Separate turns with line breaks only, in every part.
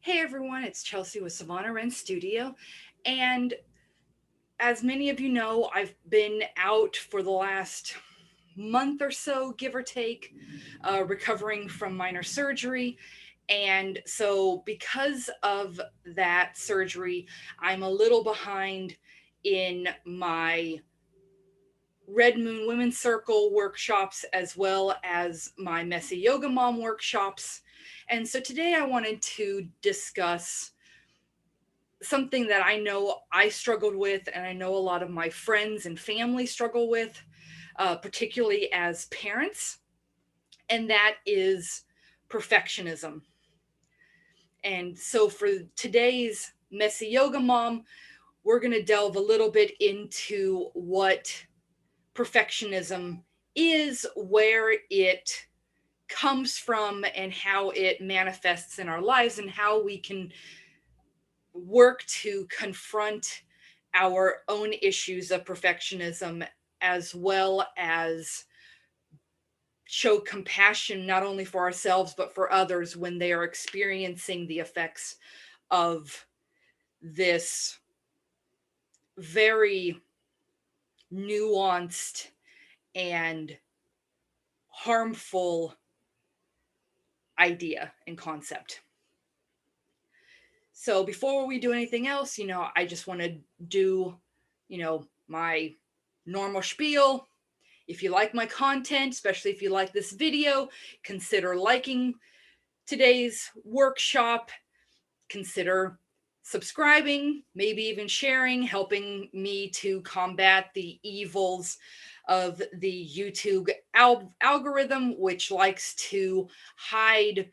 Hey everyone, it's Chelsea with Savannah Wren Studio. And as many of you know, I've been out for the last month or so, give or take, recovering from minor surgery. And so, because of that surgery, I'm a little behind in my Red Moon Women's Circle workshops as well as my Messy Yoga Mom workshops. And so, today I wanted to discuss something that I know I struggled with, and I know a lot of my friends and family struggle with, particularly as parents, and that is perfectionism. And so, for today's Messy Yoga Mom, we're going to delve a little bit into what perfectionism is, where it comes from, and how it manifests in our lives, and how we can work to confront our own issues of perfectionism, as well as show compassion not only for ourselves but for others when they are experiencing the effects of this very nuanced and harmful idea and concept. So before we do anything else, I just want to do, my normal spiel. If you like my content, especially if you like this video, consider liking today's workshop. Consider subscribing, maybe even sharing, helping me to combat the evils of the YouTube algorithm, which likes to hide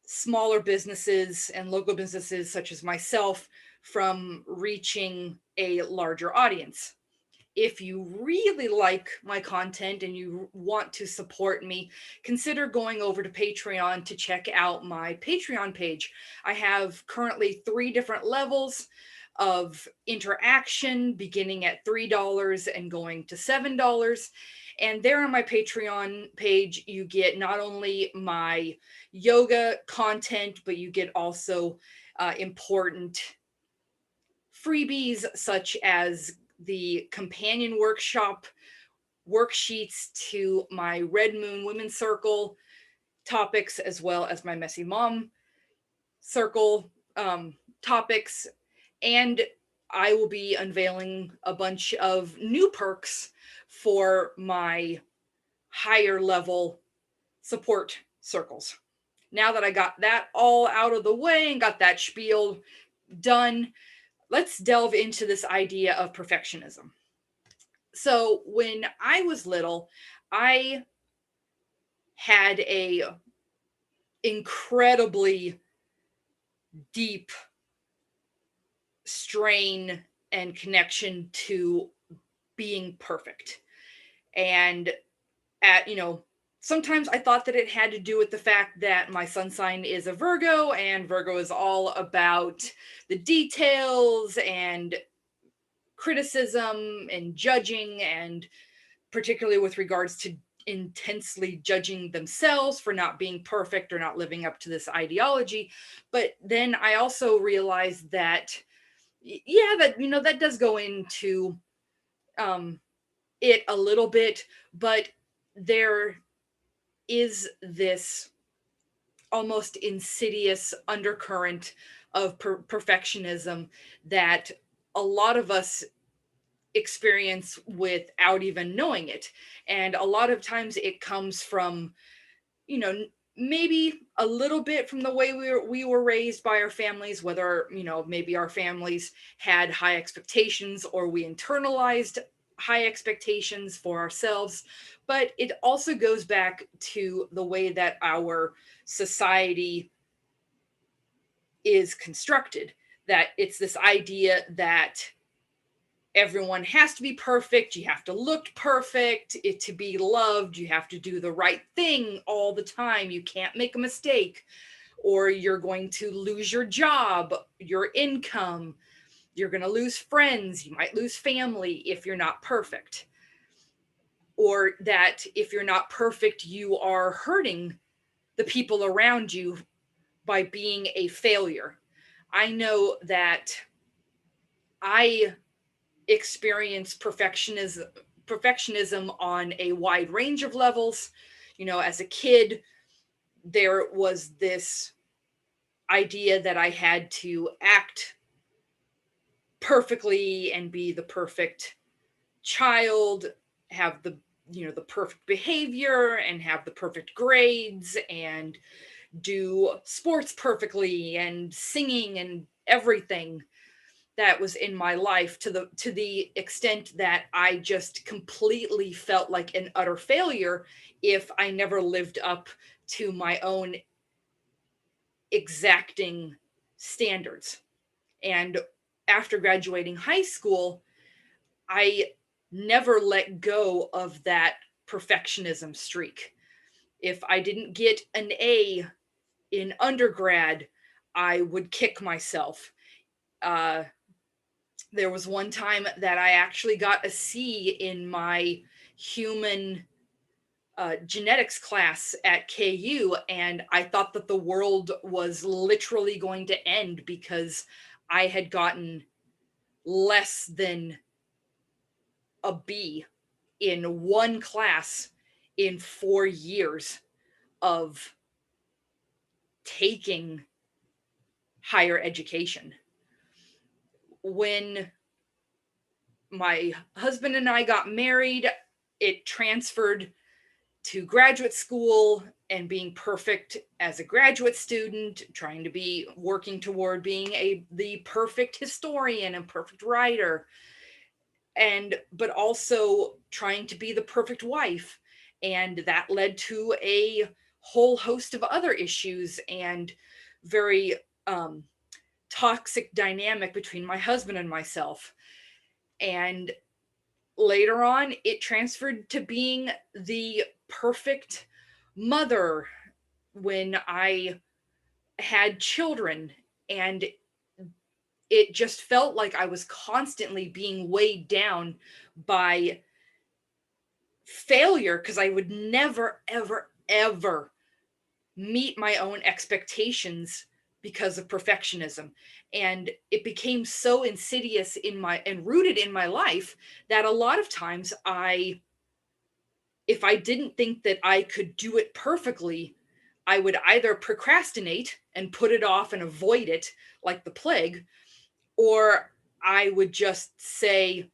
smaller businesses and local businesses such as myself from reaching a larger audience. If you really like my content and you want to support me, consider going over to Patreon to check out my Patreon page. I have currently 3 different levels of interaction, beginning at $3 and going to $7. And there on my Patreon page, you get not only my yoga content, but you get also important freebies such as the companion workshop worksheets to my Red Moon Women's Circle topics, as well as my Messy Mom Circle topics. And I will be unveiling a bunch of new perks for my higher level support circles. Now that I got that all out of the way and got that spiel done, let's delve into this idea of perfectionism. So, when I was little, I had a incredibly deep strain and connection to being perfect. And at, sometimes I thought that it had to do with the fact that my sun sign is a Virgo, and Virgo is all about the details and criticism and judging, and particularly with regards to intensely judging themselves for not being perfect or not living up to this ideology. But then I also realized that, yeah, that, that does go into um, it a little bit, but there is this almost insidious undercurrent of perfectionism that a lot of us experience without even knowing it. And a lot of times it comes from, maybe a little bit from the way we were raised by our families, whether, maybe our families had high expectations or we internalized high expectations for ourselves. But it also goes back to the way that our society is constructed, that it's this idea that everyone has to be perfect. You have to look perfect. To be loved, you have to do the right thing all the time. You can't make a mistake, or you're going to lose your job, your income. You're going to lose friends. You might lose family if you're not perfect. Or that if you're not perfect, you are hurting the people around you by being a failure. I know that I experience perfectionism on a wide range of levels. As a kid, there was this idea that I had to act perfectly and be the perfect child, have the perfect behavior and have the perfect grades and do sports perfectly and singing and everything that was in my life, to the extent that I just completely felt like an utter failure if I never lived up to my own exacting standards. And after graduating high school, I never let go of that perfectionism streak. If I didn't get an A in undergrad, I would kick myself. Uh, there was one time that I actually got a C in my human genetics class at KU, and I thought that the world was literally going to end because I had gotten less than a B in one class in 4 years of taking higher education. When my husband and I got married, it transferred to graduate school and being perfect as a graduate student, trying to be working toward being the perfect historian and perfect writer, and but also trying to be the perfect wife. And that led to a whole host of other issues and very um, toxic dynamic between my husband and myself. And later on, it transferred to being the perfect mother when I had children. And it just felt like I was constantly being weighed down by failure because I would never, ever, ever meet my own expectations because of perfectionism. And it became so insidious in my and rooted in my life that a lot of times if I didn't think that I could do it perfectly, I would either procrastinate and put it off and avoid it like the plague, or I would just say,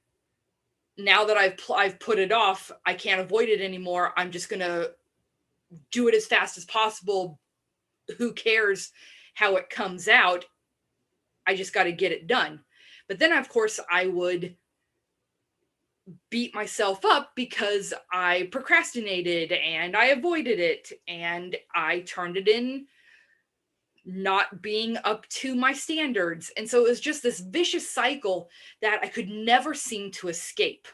now that I've put it off, I can't avoid it anymore. I'm just going to do it as fast as possible. Who cares how it comes out? I just got to get it done. But then, of course, I would beat myself up because I procrastinated and I avoided it and I turned it in not being up to my standards. And so it was just this vicious cycle that I could never seem to escape.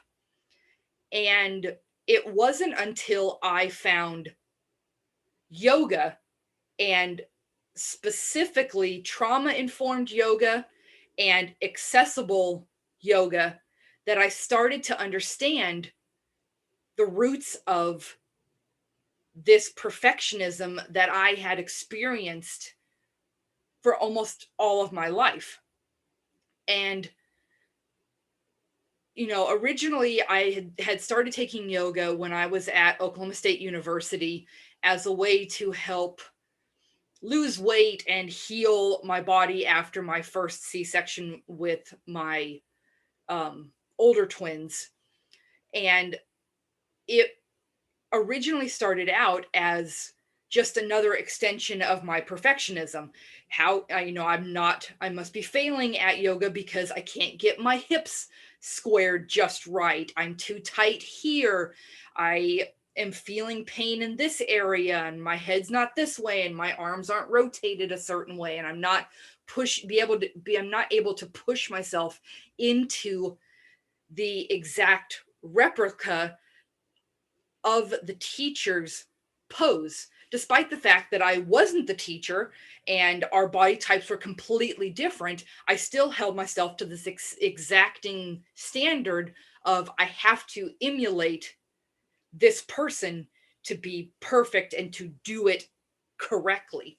And it wasn't until I found yoga, and specifically trauma informed yoga and accessible yoga, that I started to understand the roots of this perfectionism that I had experienced for almost all of my life. And, originally I had started taking yoga when I was at Oklahoma State University as a way to help lose weight and heal my body after my first C-section with my older twins. And it originally started out as just another extension of my perfectionism. How I must be failing at yoga because I can't get my hips squared just right. I'm too tight here. I am feeling pain in this area and my head's not this way and my arms aren't rotated a certain way and I'm not able to push myself into the exact replica of the teacher's pose, despite the fact that I wasn't the teacher and our body types were completely different. I still held myself to this exacting standard of I have to emulate this person to be perfect and to do it correctly.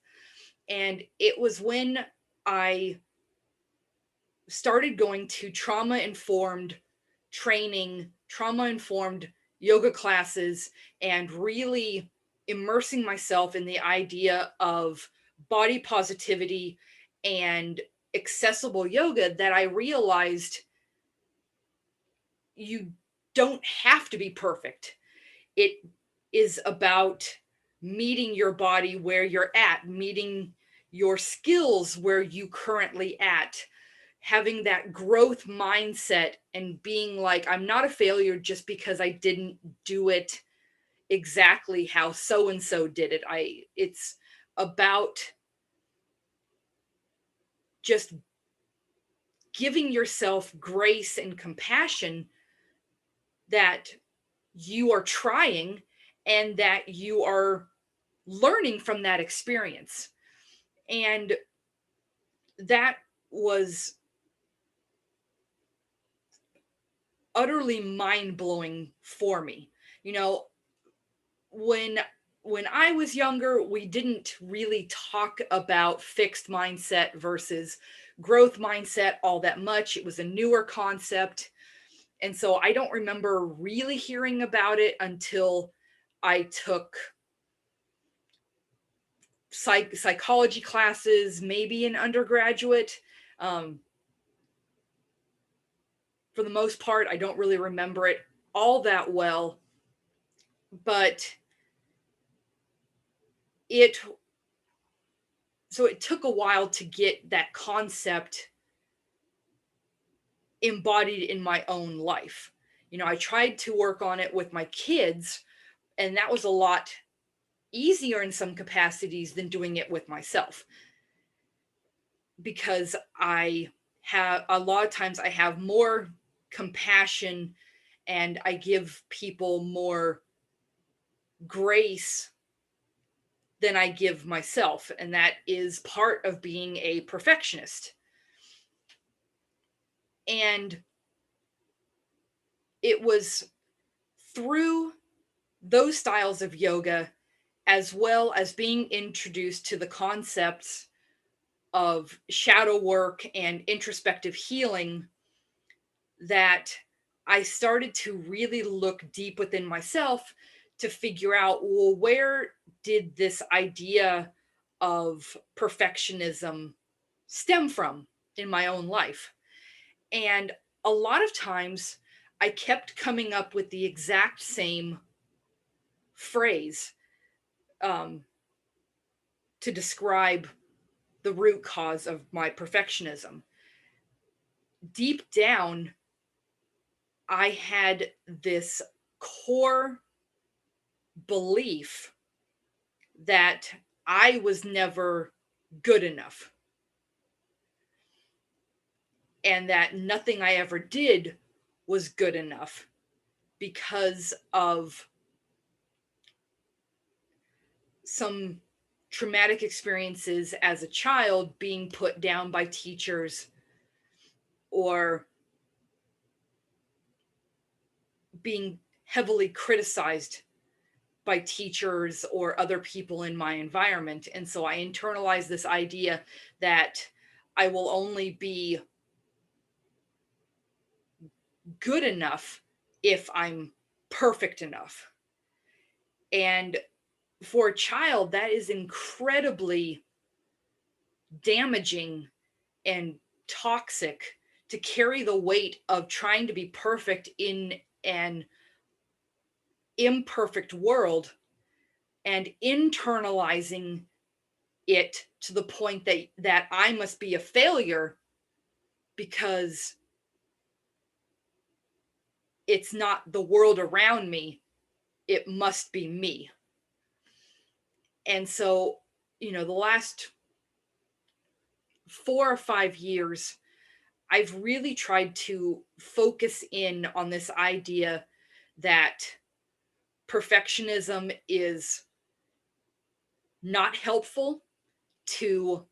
And it was when I started going to trauma informed training, trauma informed yoga classes, and really immersing myself in the idea of body positivity and accessible yoga, that I realized you don't have to be perfect. It is about meeting your body where you're at, meeting your skills where you currently at, having that growth mindset and being like, I'm not a failure just because I didn't do it exactly how so and so did it. It's about just giving yourself grace and compassion that you are trying and that you are learning from that experience. And that was utterly mind-blowing for me. You know, when when I was younger, we didn't really talk about fixed mindset versus growth mindset all that much. It was a newer concept. And so I don't remember really hearing about it until I took psychology classes, maybe in undergraduate. Um, for the most part, I don't really remember it all that well, but it so it took a while to get that concept embodied in my own life. You know, I tried to work on it with my kids, and that was a lot easier in some capacities than doing it with myself, because I have a lot of times I have more compassion and I give people more grace than I give myself. And that is part of being a perfectionist. And it was through those styles of yoga, as well as being introduced to the concepts of shadow work and introspective healing, that I started to really look deep within myself to figure out, well, where did this idea of perfectionism stem from in my own life? And a lot of times I kept coming up with the exact same phrase, um, to describe the root cause of my perfectionism. Deep down, I had this core belief that I was never good enough and that nothing I ever did was good enough because of some traumatic experiences as a child, being put down by teachers or being heavily criticized by teachers or other people in my environment. And so I internalized this idea that I will only be good enough if I'm perfect enough. And for a child, that is incredibly damaging and toxic, to carry the weight of trying to be perfect in an imperfect world and internalizing it to the point that I must be a failure because it's not the world around me, it must be me. And so, you know, the last 4 or 5 years, I've really tried to focus in on this idea that perfectionism is not helpful to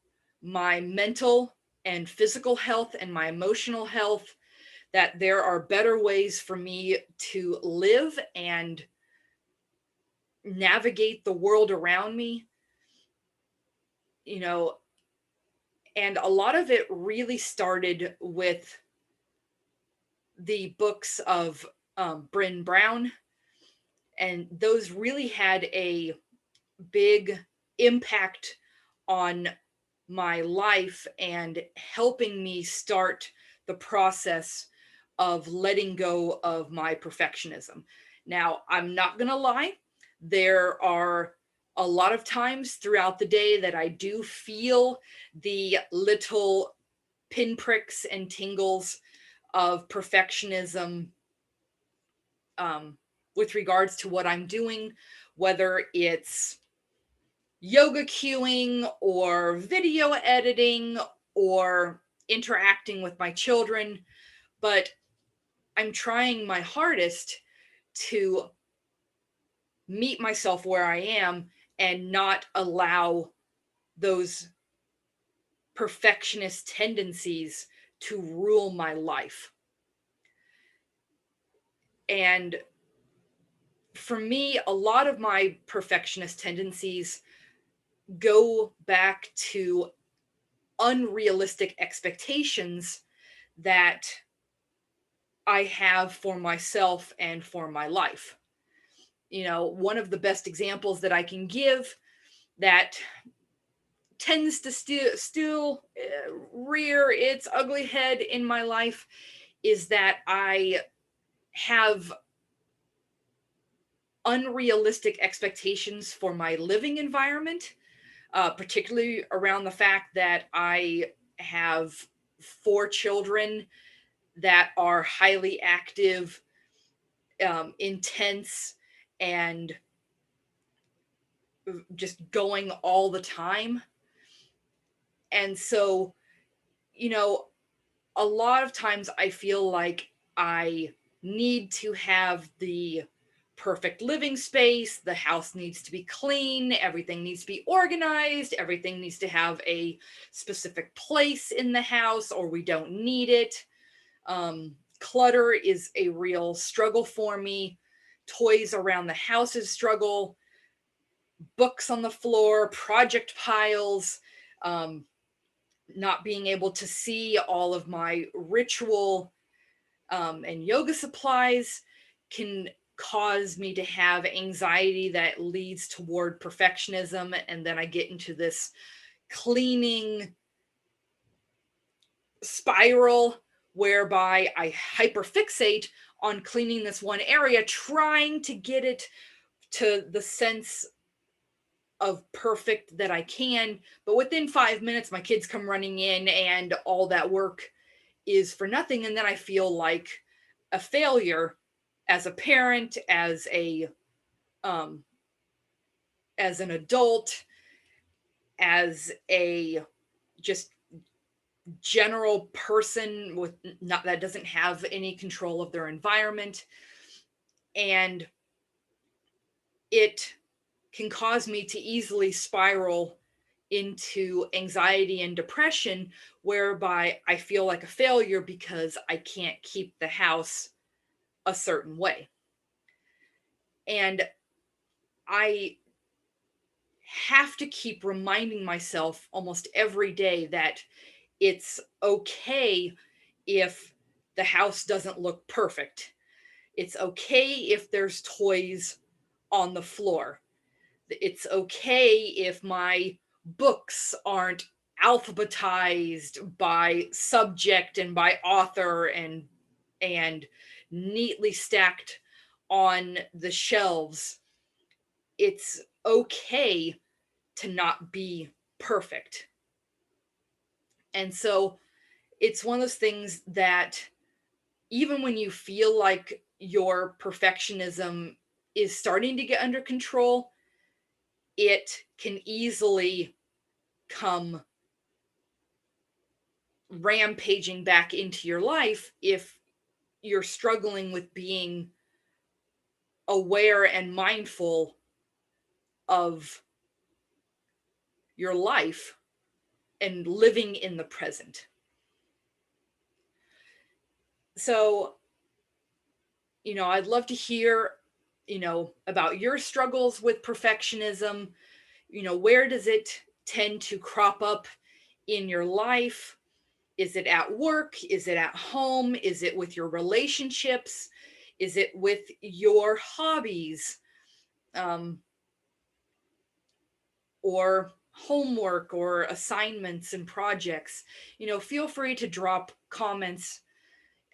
my mental and physical health and my emotional health, that there are better ways for me to live and navigate the world around me. you know, and a lot of it really started with the books of Bryn Brown, and those really had a big impact on my life and helping me start the process of letting go of my perfectionism. Now, I'm not going to lie, there are a lot of times throughout the day that I do feel the little pinpricks and tingles of perfectionism, um, with regards to what I'm doing, whether it's yoga cueing or video editing or interacting with my children. But I'm trying my hardest to meet myself where I am and not allow those perfectionist tendencies to rule my life. And for me, a lot of my perfectionist tendencies go back to unrealistic expectations that I have for myself and for my life. One of the best examples that I can give that tends to still rear its ugly head in my life is that I have unrealistic expectations for my living environment, particularly around the fact that I have 4 children that are highly active, intense, and just going all the time. And so, you know, a lot of times I feel like I need to have the perfect living space. The house needs to be clean. Everything needs to be organized. Everything needs to have a specific place in the house, or we don't need it. Clutter is a real struggle for me. Toys around the house is struggle. Books on the floor, project piles, um, not being able to see all of my ritual and yoga supplies can cause me to have anxiety that leads toward perfectionism. And then I get into this cleaning spiral whereby I hyperfixate on cleaning this one area, trying to get it to the sense of perfect that I can. But within 5 minutes, my kids come running in and all that work is for nothing. And then I feel like a failure as a parent, um, as an adult, as a just general person with not that doesn't have any control of their environment. And it can cause me to easily spiral into anxiety and depression, whereby I feel like a failure because I can't keep the house a certain way. And I have to keep reminding myself almost every day that it's okay if the house doesn't look perfect. It's okay if there's toys on the floor. It's okay if my books aren't alphabetized by subject and by author and neatly stacked on the shelves. It's okay to not be perfect. And so it's one of those things that even when you feel like your perfectionism is starting to get under control, it can easily come rampaging back into your life if you're struggling with being aware and mindful of your life and living in the present. So, I'd love to hear, about your struggles with perfectionism. Where does it tend to crop up in your life? Is it at work? Is it at home? Is it with your relationships? Is it with your hobbies? Um, or homework or assignments and projects? Feel free to drop comments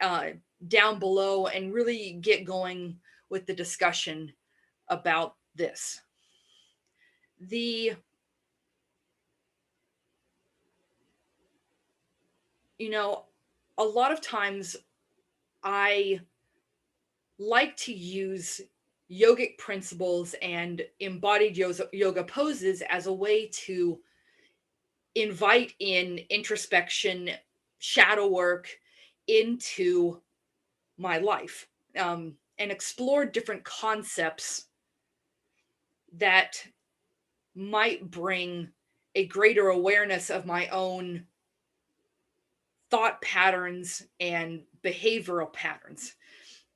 uh, down below and really get going with the discussion about this. The, a lot of times I like to use yogic principles and embodied yoga poses as a way to invite in introspection, shadow work into my life, and explore different concepts that might bring a greater awareness of my own thought patterns and behavioral patterns.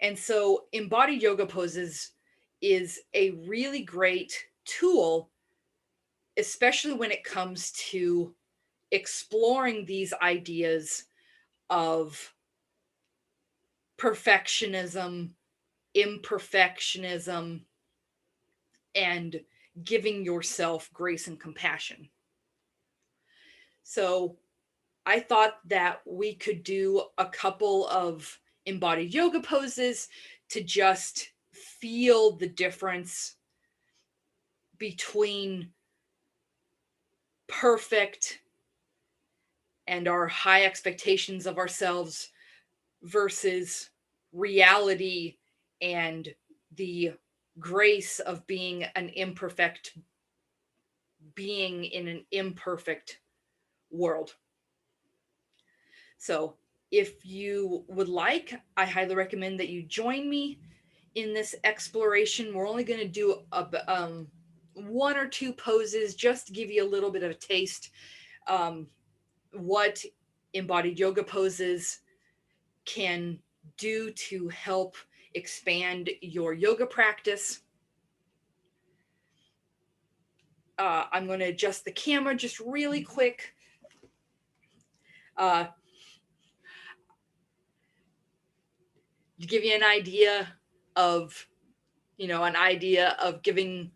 And so, embodied yoga poses is a really great tool, especially when it comes to exploring these ideas of perfectionism, imperfectionism, and giving yourself grace and compassion. So I thought that we could do a couple of embodied yoga poses to just feel the difference between perfect and our high expectations of ourselves versus reality and the grace of being an imperfect being in an imperfect world. So, if you would like, I highly recommend that you join me in this exploration. We're only going to do one or two poses just to give you a little bit of a taste what embodied yoga poses can do to help expand your yoga practice. I'm going to adjust the camera just really quick. To give you an idea of, giving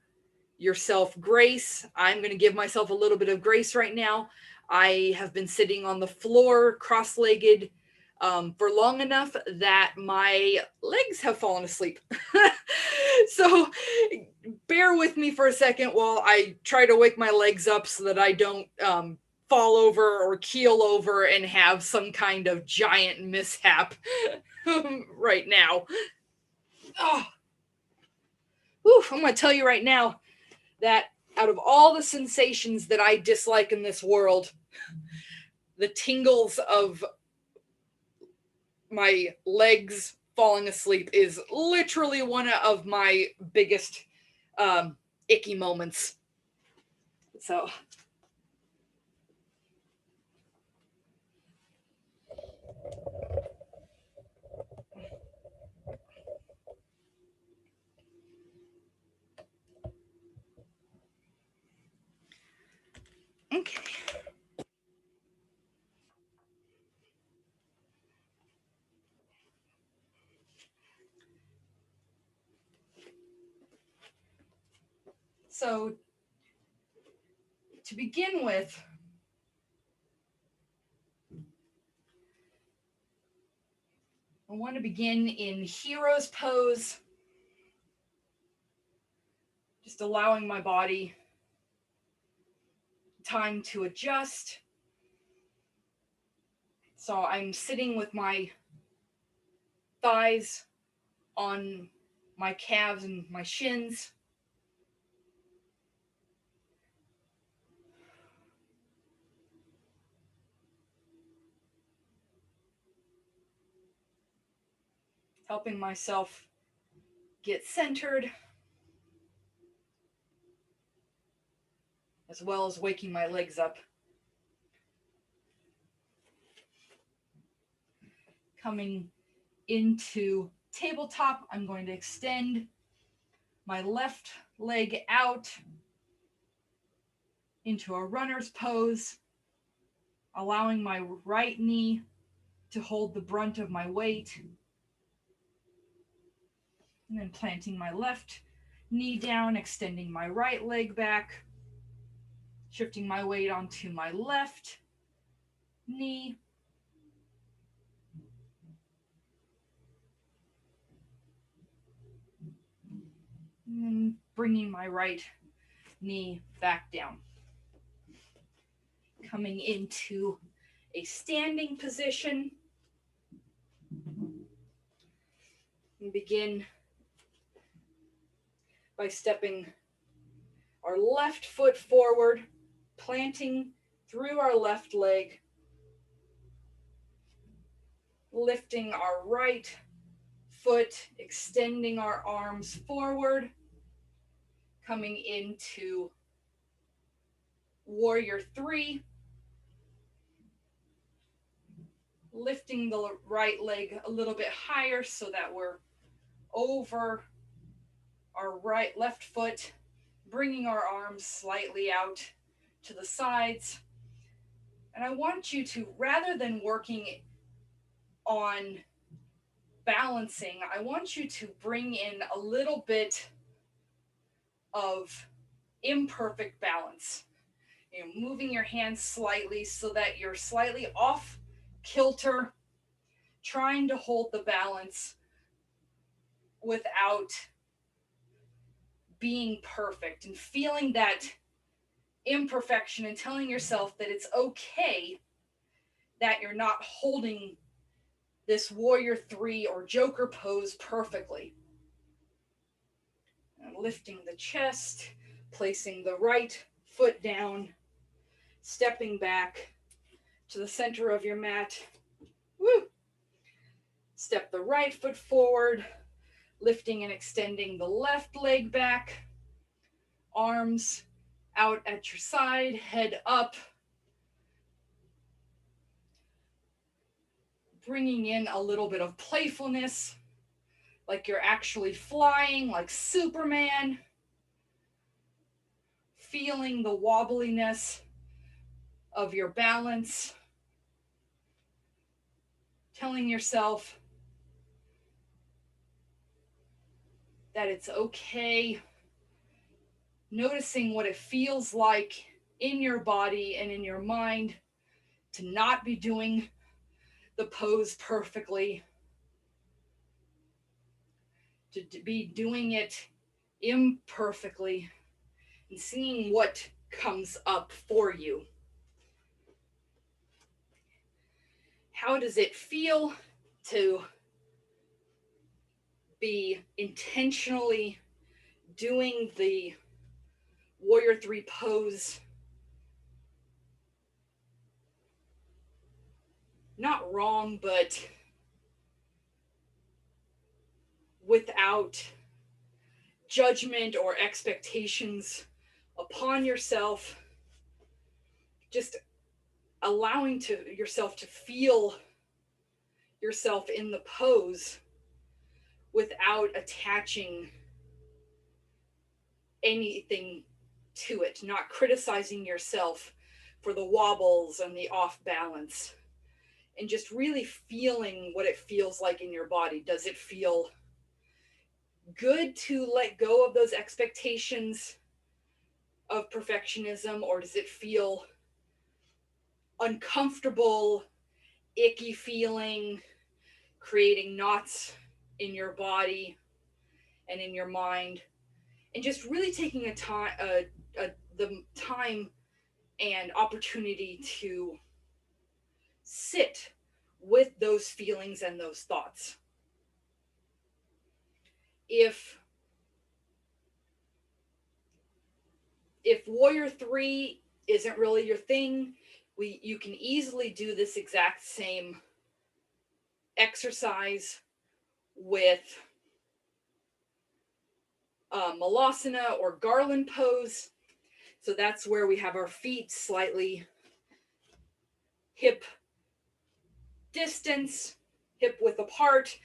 yourself grace. I'm going to give myself a little bit of grace right now. I have been sitting on the floor cross-legged for long enough that my legs have fallen asleep. So bear with me for a second while I try to wake my legs up so that I don't fall over or keel over and have some kind of giant mishap right now. Oh, whew, I'm going to tell you right now that out of all the sensations that I dislike in this world, the tingles of my legs falling asleep is literally one of my biggest icky moments. So, okay. So, to begin with, I want to begin in hero's pose, just allowing my body time to adjust. So I'm sitting with my thighs on my calves and my shins. Helping myself get centered, as well as waking my legs up. Coming into tabletop, I'm going to extend my left leg out, into a runner's pose, allowing my right knee to hold the brunt of my weight, and then planting my left knee down, extending my right leg back, shifting my weight onto my left knee, and then bringing my right knee back down. Coming into a standing position, and begin by stepping our left foot forward, planting through our left leg, lifting our right foot, extending our arms forward, coming into warrior three, lifting the right leg a little bit higher so that we're over our left foot, bringing our arms slightly out to the sides. And I want you to, rather than working on balancing, I want you to bring in a little bit of imperfect balance. You know, moving your hands slightly so that you're slightly off kilter, trying to hold the balance without being perfect, and feeling that imperfection and telling yourself that it's okay that you're not holding this warrior three or joker pose perfectly. And lifting the chest, placing the right foot down, stepping back to the center of your mat. Woo! Step the right foot forward, lifting and extending the left leg back, arms out at your side, head up, bringing in a little bit of playfulness, like you're actually flying like Superman, feeling the wobbliness of your balance, telling yourself that it's okay, noticing what it feels like in your body and in your mind to not be doing the pose perfectly, to be doing it imperfectly, and seeing what comes up for you. How does it feel to be intentionally doing the warrior three pose, not wrong, but without judgment or expectations upon yourself, just allowing yourself to feel yourself in the pose without attaching anything to it, not criticizing yourself for the wobbles and the off balance, and just really feeling what it feels like in your body. Does it feel good to let go of those expectations of perfectionism, or does it feel uncomfortable, icky feeling, creating knots in your body and in your mind? And just really taking the time and opportunity to sit with those feelings and those thoughts. If warrior three isn't really your thing, you can easily do this exact same exercise with malasana or garland pose. So that's where we have our feet slightly hip distance, hip width apart,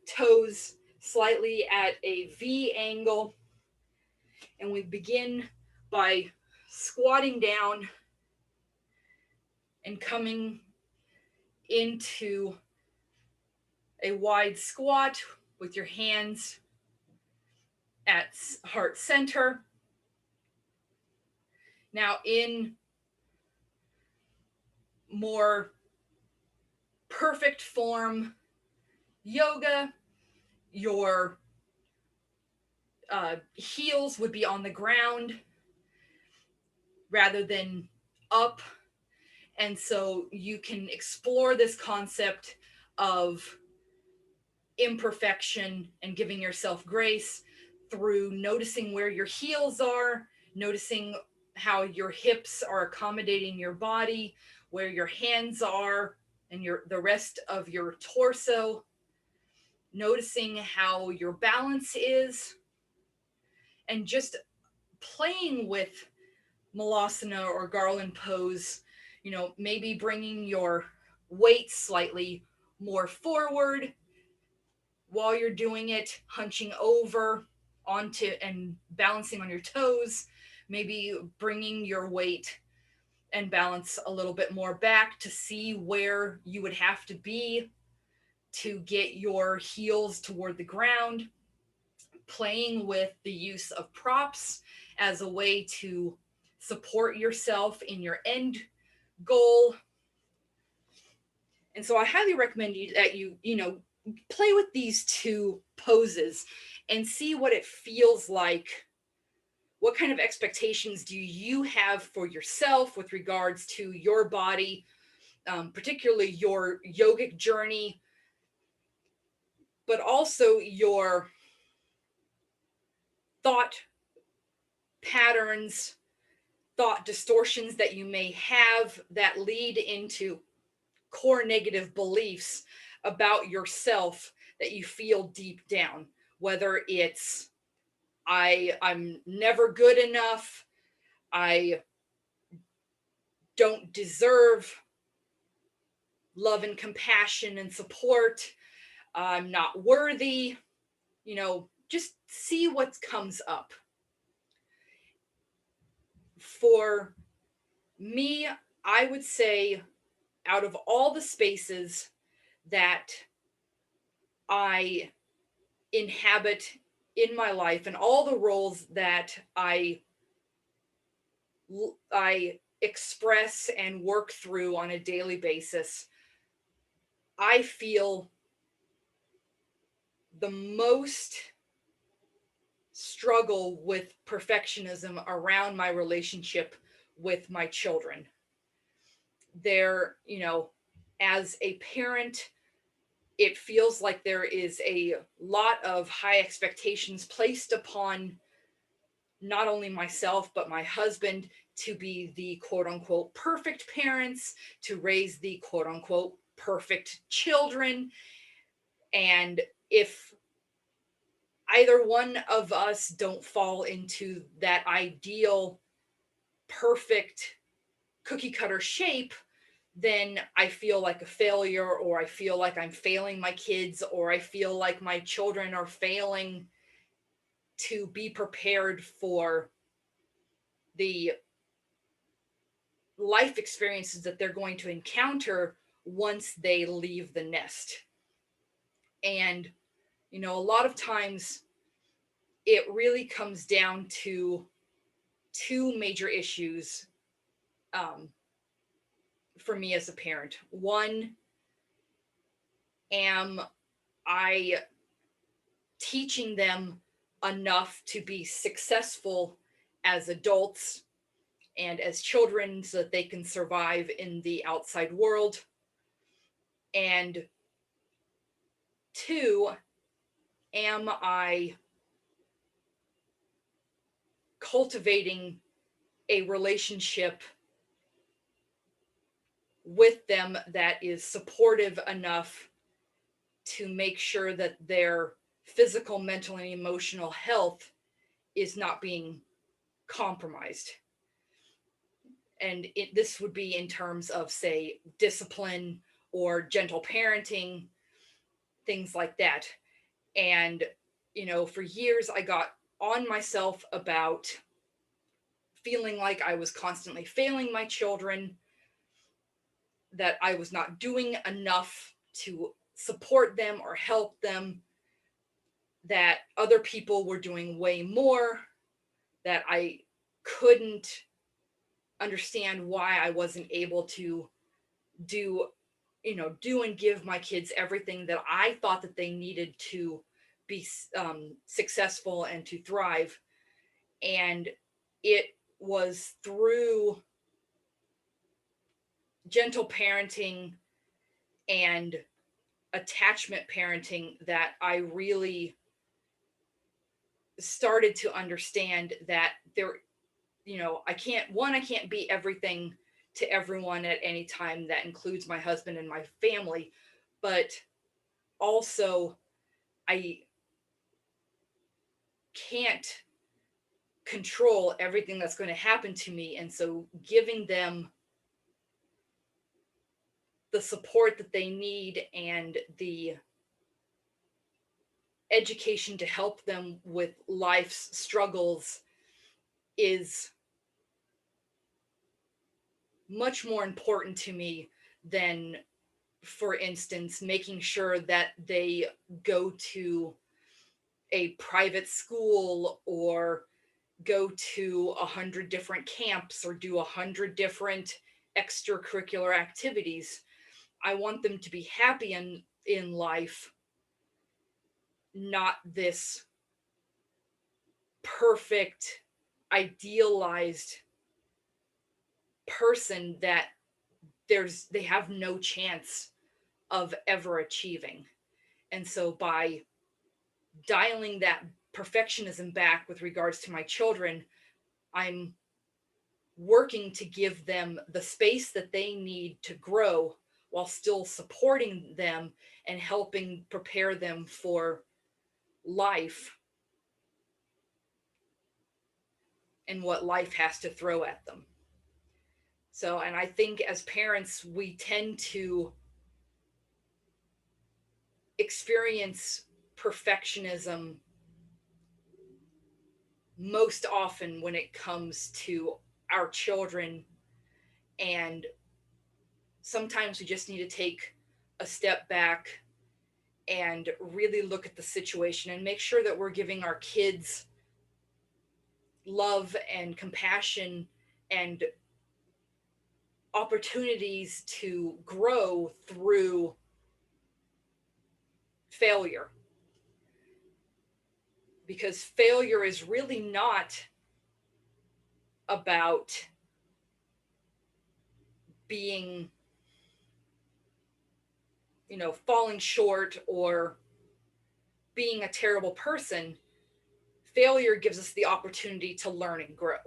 toes slightly at a V angle. And we begin by squatting down and coming into a wide squat with your hands at heart center. Now, in more perfect form yoga, your heels would be on the ground rather than up. And so you can explore this concept of imperfection and giving yourself grace through noticing where your heels are, noticing how your hips are accommodating your body, where your hands are, and the rest of your torso, noticing how your balance is, and just playing with malasana or garland pose, maybe bringing your weight slightly more forward while you're doing it, hunching over onto and balancing on your toes, maybe bringing your weight and balance a little bit more back to see where you would have to be to get your heels toward the ground, playing with the use of props as a way to support yourself in your end goal. And so I highly recommend that you play with these two poses and see what it feels like. What kind of expectations do you have for yourself with regards to your body, particularly your yogic journey, but also your thought patterns, thought distortions that you may have that lead into core negative beliefs about yourself that you feel deep down, whether it's I'm never good enough, I don't deserve love and compassion and support, I'm not worthy, just see what comes up. For me, I would say out of all the spaces that I inhabit in my life and all the roles that I express and work through on a daily basis, I feel the most struggle with perfectionism around my relationship with my children. They're, as a parent, it feels like there is a lot of high expectations placed upon not only myself, but my husband to be the quote unquote perfect parents, to raise the quote unquote perfect children. And if either one of us don't fall into that ideal, perfect cookie cutter shape, then I feel like a failure, or I feel like I'm failing my kids, or I feel like my children are failing to be prepared for the life experiences that they're going to encounter once they leave the nest. And, a lot of times it really comes down to two major issues um, for me as a parent. One, am I teaching them enough to be successful as adults and as children so that they can survive in the outside world? And two, am I cultivating a relationship with them that is supportive enough to make sure that their physical, mental, and emotional health is not being compromised? And this would be in terms of, say, discipline or gentle parenting, things like that. And, for years I got on myself about feeling like I was constantly failing my children, that I was not doing enough to support them or help them, that other people were doing way more, that I couldn't understand why I wasn't able to do, do and give my kids everything that I thought that they needed to be successful and to thrive. And it was through gentle parenting and attachment parenting that I really started to understand that there, I can't be everything to everyone at any time. That includes my husband and my family. But also, I can't control everything that's going to happen to me. And so giving them the support that they need and the education to help them with life's struggles is much more important to me than, for instance, making sure that they go to a private school or go to 100 different camps or do 100 different extracurricular activities. I want them to be happy in life, not this perfect, idealized person that they have no chance of ever achieving. And so by dialing that perfectionism back with regards to my children, I'm working to give them the space that they need to grow while still supporting them and helping prepare them for life and what life has to throw at them. So, and I think as parents, we tend to experience perfectionism most often when it comes to our children. And sometimes we just need to take a step back and really look at the situation and make sure that we're giving our kids love and compassion and opportunities to grow through failure. Because failure is really not about being, falling short or being a terrible person. Failure gives us the opportunity to learn and grow.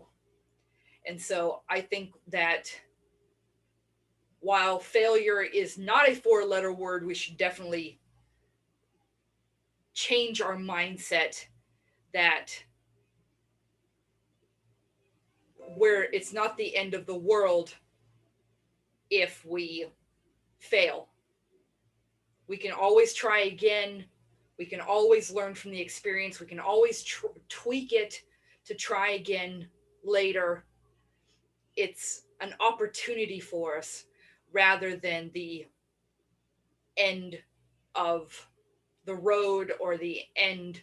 And so I think that while failure is not a 4-letter word, we should definitely change our mindset that where it's not the end of the world if we fail. We can always try again. We can always learn from the experience. We can always tweak it to try again later. It's an opportunity for us rather than the end of the road or the end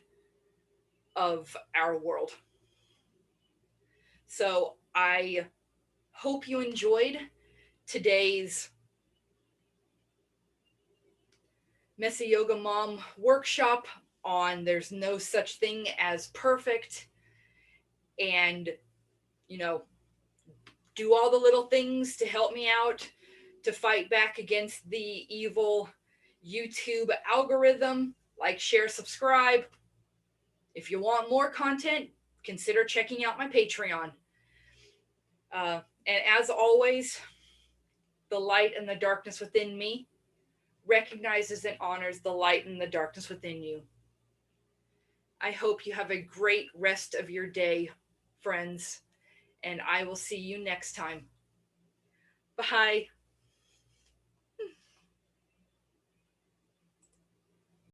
of our world. So I hope you enjoyed today's Messy Yoga Mom workshop on there's no such thing as perfect, and do all the little things to help me out to fight back against the evil YouTube algorithm. Like, share, subscribe. If you want more content, consider checking out my Patreon. And as always, the light and the darkness within me recognizes and honors the light and the darkness within you. I hope you have a great rest of your day, friends, and I will see you next time. Bye.